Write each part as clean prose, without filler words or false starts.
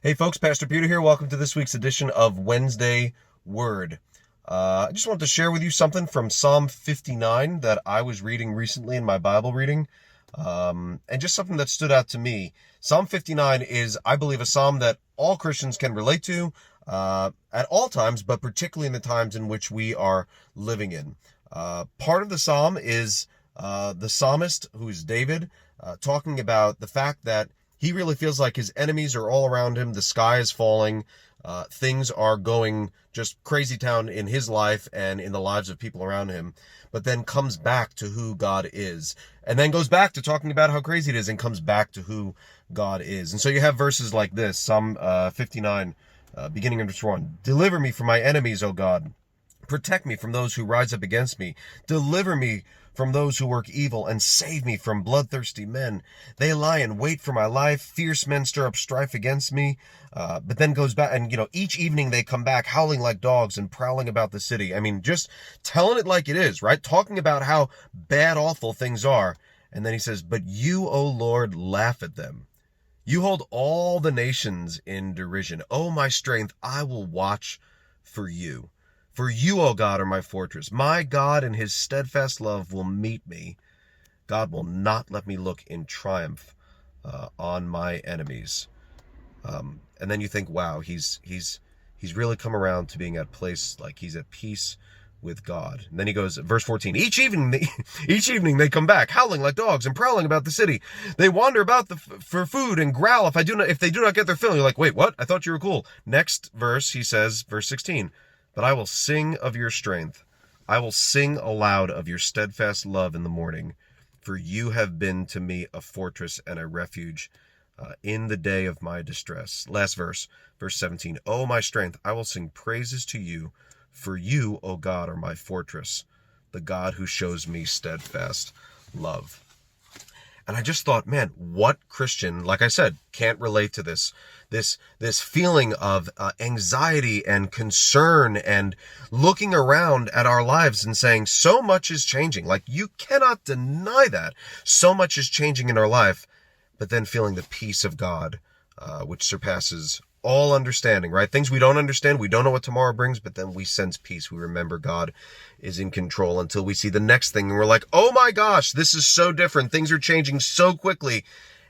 Hey folks, Pastor Peter here. Welcome to this week's edition of Wednesday Word. I just wanted to share with you something from Psalm 59 that I was reading recently in my Bible reading, and just something that stood out to me. Psalm 59 is, I believe, a psalm that all Christians can relate to at all times, but particularly in the times in which we are living in. Part of the psalm is the psalmist, who is David, talking about the fact that he really feels like his enemies are all around him. The sky is falling. Things are going just crazy town in his life and in the lives of people around him, but then comes back to who God is, and then goes back to talking about how crazy it is and comes back to who God is. And so you have verses like this, Psalm 59, beginning in verse 1. Deliver me from my enemies, O God. Protect me from those who rise up against me. Deliver me from those who work evil, and save me from bloodthirsty men. They lie in wait for my life. Fierce men stir up strife against me. But then goes back, and each evening they come back howling like dogs and prowling about the city. I mean, just telling it like it is, right? Talking about how bad, awful things are. And then he says, but you, O Lord, laugh at them. You hold all the nations in derision. O my strength, I will watch for you. For you, O God, are my fortress. My God in his steadfast love will meet me. God will not let me look in triumph on my enemies. And then you think, wow, he's really come around to being at a place like he's at peace with God. And then he goes, verse 14, each evening they come back, howling like dogs and prowling about the city. They wander about for food and growl if they do not get their fill. You're like, wait, what? I thought you were cool. Next verse, he says, verse 16, but I will sing of your strength. I will sing aloud of your steadfast love in the morning, for you have been to me a fortress and a refuge in the day of my distress. Last verse, verse 17. O my strength, I will sing praises to you, for you, O God, are my fortress, the God who shows me steadfast love. And I just thought, man, what Christian, like I said, can't relate to this feeling of anxiety and concern and looking around at our lives and saying so much is changing. Like, you cannot deny that so much is changing in our life, but then feeling the peace of God, which surpasses all understanding, right? Things we don't understand, we don't know what tomorrow brings, but then we sense peace. We remember God is in control until we see the next thing and we're like, oh my gosh, this is so different. Things are changing so quickly.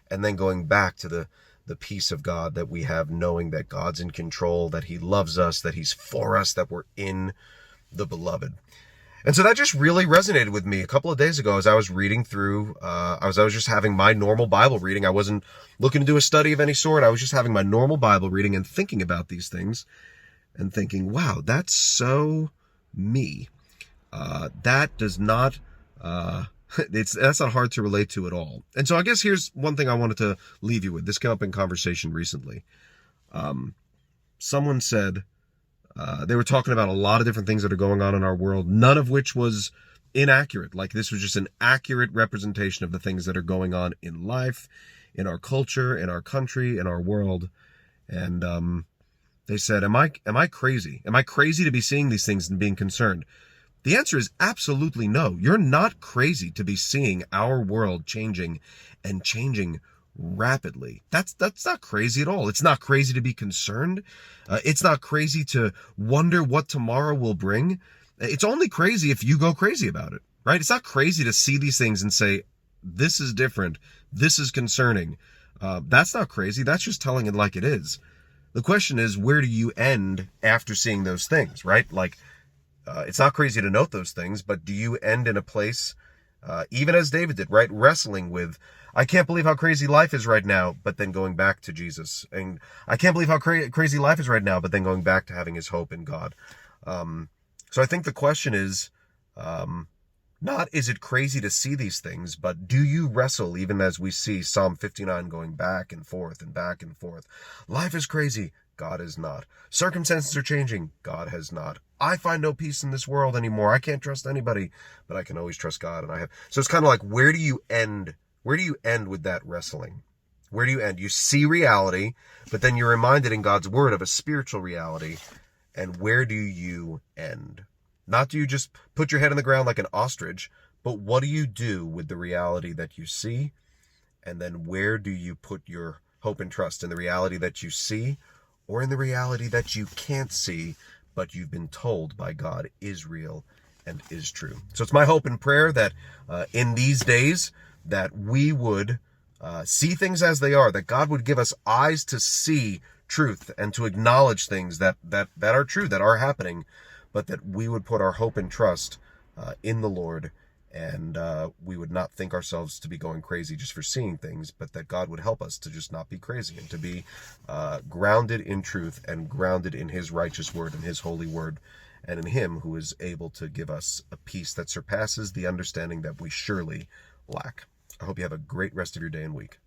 And then going back to the peace of God that we have, knowing that God's in control, that he loves us, that he's for us, that we're in the beloved. And so that just really resonated with me a couple of days ago as I was reading through, I was just having my normal Bible reading. I wasn't looking to do a study of any sort. I was just having my normal Bible reading and thinking about these things and thinking, wow, that's so me. That does not, that's not hard to relate to at all. And so I guess here's one thing I wanted to leave you with. This came up in conversation recently. Someone said, they were talking about a lot of different things that are going on in our world, none of which was inaccurate. Like, this was just an accurate representation of the things that are going on in life, in our culture, in our country, in our world. And they said, am I crazy? Am I crazy to be seeing these things and being concerned? The answer is absolutely no. You're not crazy to be seeing our world changing and changing rapidly. That's not crazy at all. It's not crazy to be concerned. It's not crazy to wonder what tomorrow will bring. It's only crazy if you go crazy about it, right? It's not crazy to see these things and say, this is different. This is concerning. That's not crazy. That's just telling it like it is. The question is, where do you end after seeing those things, right? Like, it's not crazy to note those things, but do you end in a place, even as David did, right? Wrestling with, I can't believe how crazy life is right now, but then going back to Jesus. And I can't believe how crazy life is right now, but then going back to having his hope in God. So I think the question is, not is it crazy to see these things, but do you wrestle, even as we see Psalm 59 going back and forth and back and forth? Life is crazy. God is not. Circumstances are changing. God has not. I find no peace in this world anymore. I can't trust anybody, but I can always trust God. And I have. So it's kind of like, where do you end? Where do you end with that wrestling? Where do you end? You see reality, but then you're reminded in God's word of a spiritual reality. And where do you end? Not do you just put your head on the ground like an ostrich, but what do you do with the reality that you see? And then where do you put your hope and trust in the reality that you see or in the reality that you can't see, but you've been told by God is real and is true. So it's my hope and prayer that in these days that we would see things as they are, that God would give us eyes to see truth and to acknowledge things that are true, that are happening, but that we would put our hope and trust in the Lord, and we would not think ourselves to be going crazy just for seeing things, but that God would help us to just not be crazy and to be grounded in truth and grounded in his righteous word and his holy word, and in him who is able to give us a peace that surpasses the understanding that we surely lack. I hope you have a great rest of your day and week.